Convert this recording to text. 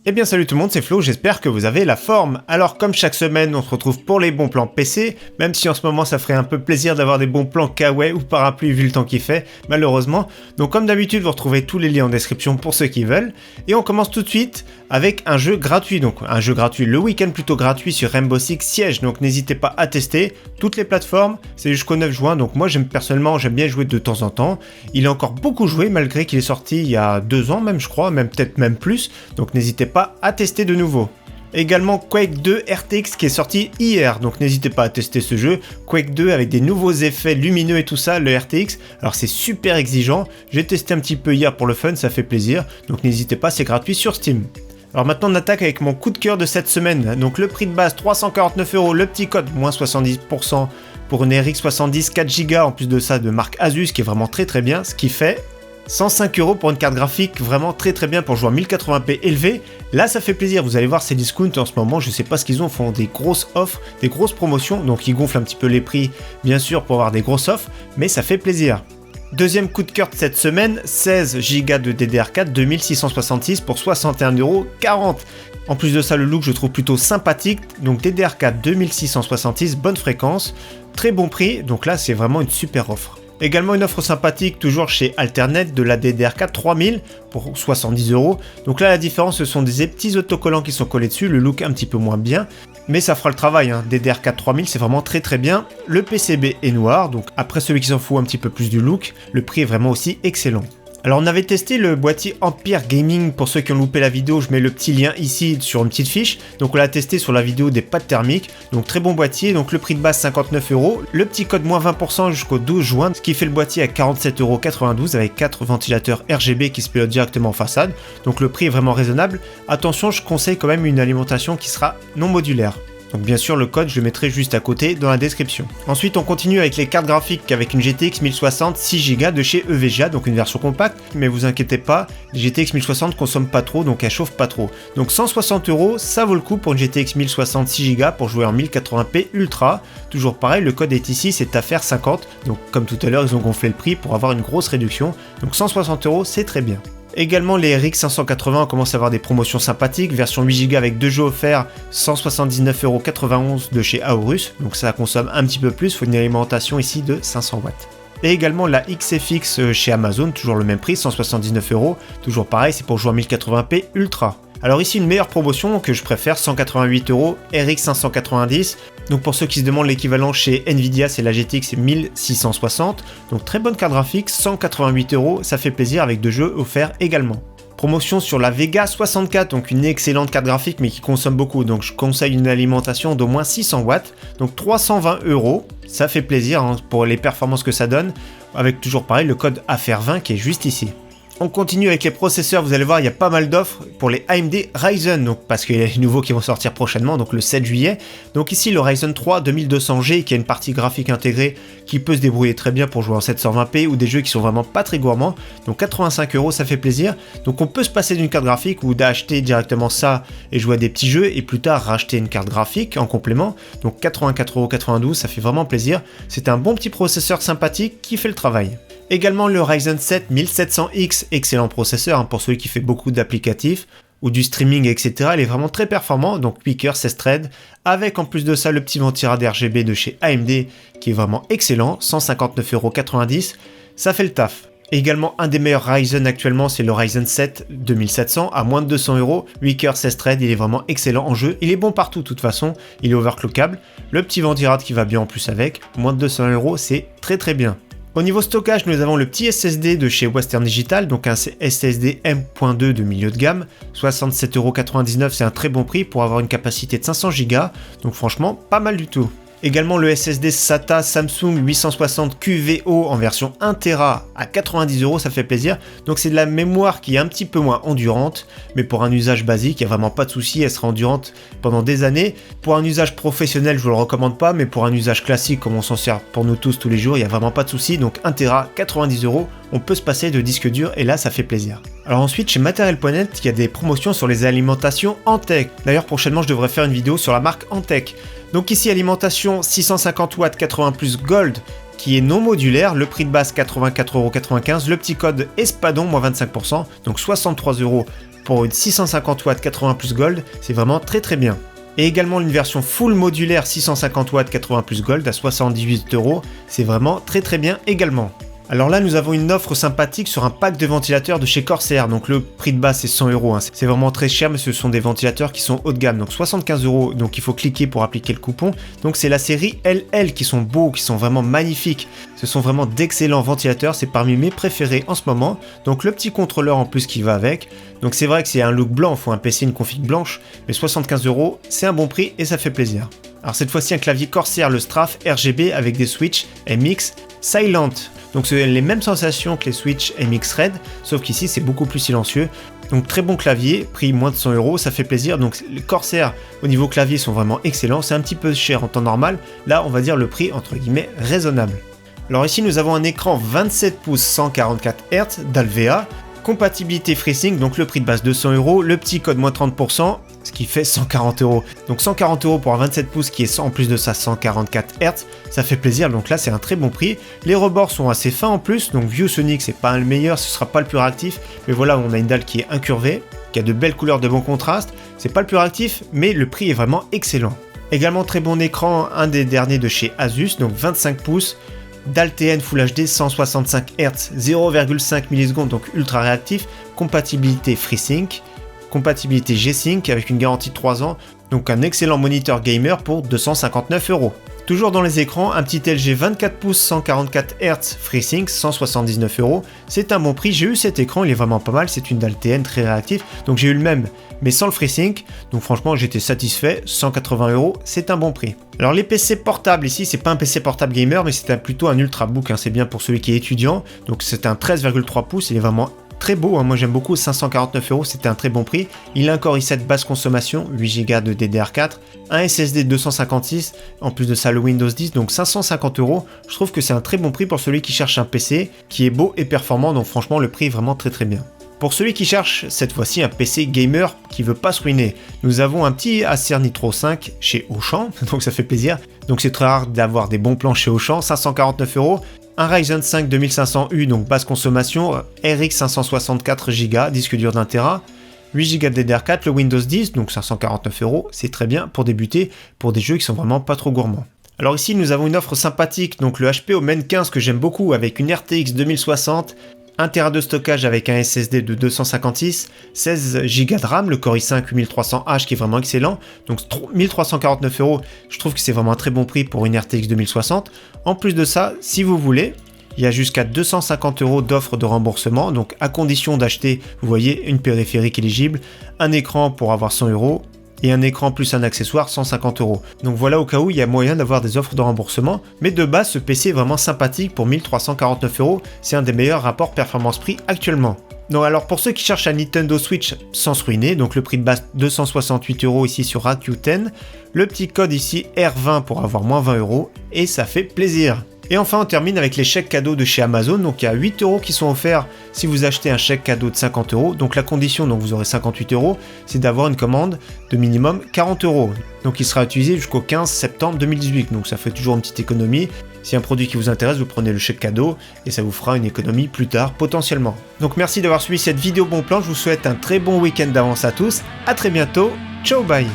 Eh bien salut tout le monde, c'est Flo, j'espère que vous avez la forme. Alors comme chaque semaine, on se retrouve pour les bons plans PC, même si en ce moment ça ferait un peu plaisir d'avoir des bons plans kawaii ou parapluie vu le temps qu'il fait, malheureusement. Donc comme d'habitude, vous retrouvez tous les liens en description pour ceux qui veulent. Et on commence tout de suite avec un jeu gratuit, donc un jeu gratuit le week-end plutôt gratuit sur Rainbow Six Siege, donc n'hésitez pas à tester. Toutes les plateformes, c'est jusqu'au 9 juin, donc moi j'aime bien jouer de temps en temps. Il est encore beaucoup joué malgré qu'il est sorti il y a 2 ans même je crois, peut-être même plus, donc n'hésitez pas à tester de nouveau. Également Quake 2 RTX qui est sorti hier, donc n'hésitez pas à tester ce jeu. Quake 2 avec des nouveaux effets lumineux et tout ça, le RTX, alors c'est super exigeant, j'ai testé un petit peu hier pour le fun, ça fait plaisir, donc n'hésitez pas, c'est gratuit sur Steam. Alors maintenant on attaque avec mon coup de cœur de cette semaine, donc le prix de base 349€, le petit code moins 70% pour une RX 70 4Go, en plus de ça de marque Asus qui est vraiment très bien, ce qui fait 105€ pour une carte graphique vraiment très bien pour jouer en 1080p élevé. Là ça fait plaisir, vous allez voir ces discounts en ce moment, je sais pas ce qu'ils ont, font des grosses offres, des grosses promotions, donc ils gonflent un petit peu les prix bien sûr pour avoir des grosses offres, mais ça fait plaisir. Deuxième coup de cœur de cette semaine, 16Go de DDR4 2666 pour 61,40€. En plus de ça, le look je trouve plutôt sympathique, donc DDR4 2666, bonne fréquence, très bon prix, donc là c'est vraiment une super offre. Également une offre sympathique toujours chez Alternet de la DDR4 3000 pour 70€. Donc là la différence ce sont des petits autocollants qui sont collés dessus, le look un petit peu moins bien. Mais ça fera le travail, hein. DDR4 3000 c'est vraiment très bien. Le PCB est noir, donc après celui qui s'en fout un petit peu plus du look, le prix est vraiment aussi excellent. Alors on avait testé le boîtier Empire Gaming, pour ceux qui ont loupé la vidéo, je mets le petit lien ici sur une petite fiche. Donc on l'a testé sur la vidéo des pads thermiques, donc très bon boîtier, donc le prix de base 59€, le petit code moins 20% jusqu'au 12 juin, ce qui fait le boîtier à 47,92€ avec 4 ventilateurs RGB qui se pilotent directement en façade, donc le prix est vraiment raisonnable. Attention, je conseille quand même une alimentation qui sera non modulaire. Donc bien sûr le code je le mettrai juste à côté dans la description. Ensuite on continue avec les cartes graphiques avec une GTX 1060 6Go de chez EVGA, donc une version compacte, mais vous inquiétez pas, les GTX 1060 consomment pas trop, donc elles chauffent pas trop. Donc 160€, ça vaut le coup pour une GTX 1060 6Go pour jouer en 1080p Ultra. Toujours pareil, le code est ici, c'est affaire 50, donc comme tout à l'heure ils ont gonflé le prix pour avoir une grosse réduction, donc 160€ c'est très bien. Également les RX 580 commencent à avoir des promotions sympathiques, version 8Go avec 2 jeux offerts, 179,91€ de chez Aorus, donc ça consomme un petit peu plus, il faut une alimentation ici de 500 watts. Et également la XFX chez Amazon, toujours le même prix, 179€, toujours pareil, c'est pour jouer en 1080p Ultra. Alors ici une meilleure promotion que je préfère, 188€, RX 590, donc pour ceux qui se demandent l'équivalent chez Nvidia c'est la GTX 1660, donc très bonne carte graphique, 188€, ça fait plaisir avec 2 jeux offerts également. Promotion sur la Vega 64, donc une excellente carte graphique mais qui consomme beaucoup, donc je conseille une alimentation d'au moins 600 watts, donc 320€, ça fait plaisir hein, pour les performances que ça donne, avec toujours pareil le code affaire20 qui est juste ici. On continue avec les processeurs, vous allez voir il y a pas mal d'offres pour les AMD Ryzen, donc parce qu'il y a les nouveaux qui vont sortir prochainement, donc le 7 juillet. Donc ici le Ryzen 3 2200G qui a une partie graphique intégrée qui peut se débrouiller très bien pour jouer en 720p ou des jeux qui sont vraiment pas très gourmands. Donc 85€, ça fait plaisir. Donc on peut se passer d'une carte graphique ou d'acheter directement ça et jouer à des petits jeux et plus tard racheter une carte graphique en complément. Donc 84,92€, ça fait vraiment plaisir. C'est un bon petit processeur sympathique qui fait le travail. Également le Ryzen 7 1700X, excellent processeur hein, pour celui qui fait beaucoup d'applicatifs ou du streaming etc. Il est vraiment très performant, donc 8 cœurs 16 threads, avec en plus de ça le petit ventirail RGB de chez AMD qui est vraiment excellent, 159,90€, ça fait le taf. Également un des meilleurs Ryzen actuellement c'est le Ryzen 7 2700 à moins de 200€, 8 cœurs 16 threads, il est vraiment excellent en jeu, il est bon partout de toute façon, il est overclockable, le petit ventirail qui va bien en plus avec, moins de 200€, c'est très bien. Au niveau stockage, nous avons le petit SSD de chez Western Digital, donc un SSD M.2 de milieu de gamme, 67,99€, c'est un très bon prix pour avoir une capacité de 500Go, donc franchement pas mal du tout. Également le SSD SATA Samsung 860 QVO en version 1TB à 90€, ça fait plaisir. Donc c'est de la mémoire qui est un petit peu moins endurante, mais pour un usage basique, il n'y a vraiment pas de souci, elle sera endurante pendant des années. Pour un usage professionnel, je ne vous le recommande pas, mais pour un usage classique comme on s'en sert pour nous tous les jours, il n'y a vraiment pas de souci. Donc 1TB, 90€, on peut se passer de disque dur et là ça fait plaisir. Alors ensuite chez Material.net, il y a des promotions sur les alimentations Antec. D'ailleurs prochainement je devrais faire une vidéo sur la marque Antec. Donc ici alimentation 650 watts 80 plus Gold qui est non modulaire, le prix de base 84,95€, le petit code Espadon moins 25%, donc 63€ pour une 650 watts 80 plus gold, c'est vraiment très bien. Et également une version full modulaire 650 watts 80 plus gold à 78 €, c'est vraiment très bien également. Alors là, nous avons une offre sympathique sur un pack de ventilateurs de chez Corsair. Donc le prix de base c'est 100 €. C'est vraiment très cher, mais ce sont des ventilateurs qui sont haut de gamme. Donc 75 €. Donc il faut cliquer pour appliquer le coupon. Donc c'est la série LL qui sont beaux, qui sont vraiment magnifiques. Ce sont vraiment d'excellents ventilateurs. C'est parmi mes préférés en ce moment. Donc le petit contrôleur en plus qui va avec. Donc c'est vrai que c'est un look blanc. Il faut un PC, une config blanche. Mais 75 €, c'est un bon prix et ça fait plaisir. Alors cette fois-ci un clavier Corsair, le Straff RGB avec des switches MX Silent. Donc c'est les mêmes sensations que les Switch MX Red, sauf qu'ici c'est beaucoup plus silencieux. Donc très bon clavier, prix moins de 100 €, ça fait plaisir. Donc les Corsair au niveau clavier sont vraiment excellents, c'est un petit peu cher en temps normal. Là on va dire le prix entre guillemets raisonnable. Alors ici nous avons un écran 27 pouces 144 Hz d'Alvea. Compatibilité FreeSync, donc le prix de base 200 €, le petit code moins 30%, ce qui fait 140 €. Donc 140 € pour un 27 pouces qui est en plus de ça 144 Hz, ça fait plaisir, donc là c'est un très bon prix. Les rebords sont assez fins en plus, donc ViewSonic c'est pas le meilleur, ce sera pas le plus réactif, mais voilà on a une dalle qui est incurvée, qui a de belles couleurs de bon contraste, c'est pas le plus réactif, mais le prix est vraiment excellent. Également très bon écran, un des derniers de chez Asus, donc 25 pouces, d'Altn Full HD 165 Hz, 0,5 millisecondes, donc ultra réactif, compatibilité FreeSync, compatibilité G-Sync avec une garantie de 3 ans, donc un excellent moniteur gamer pour 259 €. Toujours dans les écrans, un petit LG 24 pouces 144 Hz FreeSync 179 €, c'est un bon prix, j'ai eu cet écran, il est vraiment pas mal, c'est une d'Altn très réactif, donc j'ai eu le même mais sans le FreeSync, donc franchement j'étais satisfait, 180 €, c'est un bon prix. Alors les PC portables ici, c'est pas un PC portable gamer, mais c'est plutôt un ultrabook, c'est bien pour celui qui est étudiant, donc c'est un 13,3 pouces, il est vraiment très beau, moi j'aime beaucoup, 549 €, c'était un très bon prix. Il a un Core i7 basse consommation, 8 Go de DDR4, un SSD 256, en plus de ça le Windows 10, donc 550 €. Je trouve que c'est un très bon prix pour celui qui cherche un PC qui est beau et performant, donc franchement le prix est vraiment très bien. Pour celui qui cherche cette fois-ci un PC gamer qui veut pas se ruiner, nous avons un petit Acer Nitro 5 chez Auchan, donc ça fait plaisir. Donc c'est très rare d'avoir des bons plans chez Auchan, 549 €. Un Ryzen 5 2500U, donc basse consommation, RX 564 Go, disque dur d'1 Tera, 8 Go de DDR4, le Windows 10, donc 549 €, c'est très bien pour débuter, pour des jeux qui sont vraiment pas trop gourmands. Alors ici nous avons une offre sympathique, donc le HP Omen 15 que j'aime beaucoup avec une RTX 2060, 1 Tera de stockage avec un SSD de 256, 16 Go de RAM, le Core i5 8300H qui est vraiment excellent, donc 1349 €, je trouve que c'est vraiment un très bon prix pour une RTX 2060. En plus de ça, si vous voulez, il y a jusqu'à 250 € d'offres de remboursement, donc à condition d'acheter, vous voyez, une périphérique éligible, un écran pour avoir 100 € et un écran plus un accessoire 150 €. Donc voilà au cas où il y a moyen d'avoir des offres de remboursement, mais de base ce PC est vraiment sympathique pour 1349 €, c'est un des meilleurs rapports performance-prix actuellement. Donc alors pour ceux qui cherchent un Nintendo Switch sans se ruiner, donc le prix de base 268 € ici sur Rakuten, le petit code ici R20 pour avoir moins 20 € et ça fait plaisir. Et enfin on termine avec les chèques cadeaux de chez Amazon, donc il y a 8 € qui sont offerts si vous achetez un chèque cadeau de 50 €, donc la condition, donc vous aurez 58 €, c'est d'avoir une commande de minimum 40 €, donc il sera utilisé jusqu'au 15 septembre 2018, donc ça fait toujours une petite économie. Si un produit qui vous intéresse, vous prenez le chèque cadeau et ça vous fera une économie plus tard potentiellement. Donc merci d'avoir suivi cette vidéo bon plan, je vous souhaite un très bon week-end d'avance à tous, à très bientôt, ciao bye.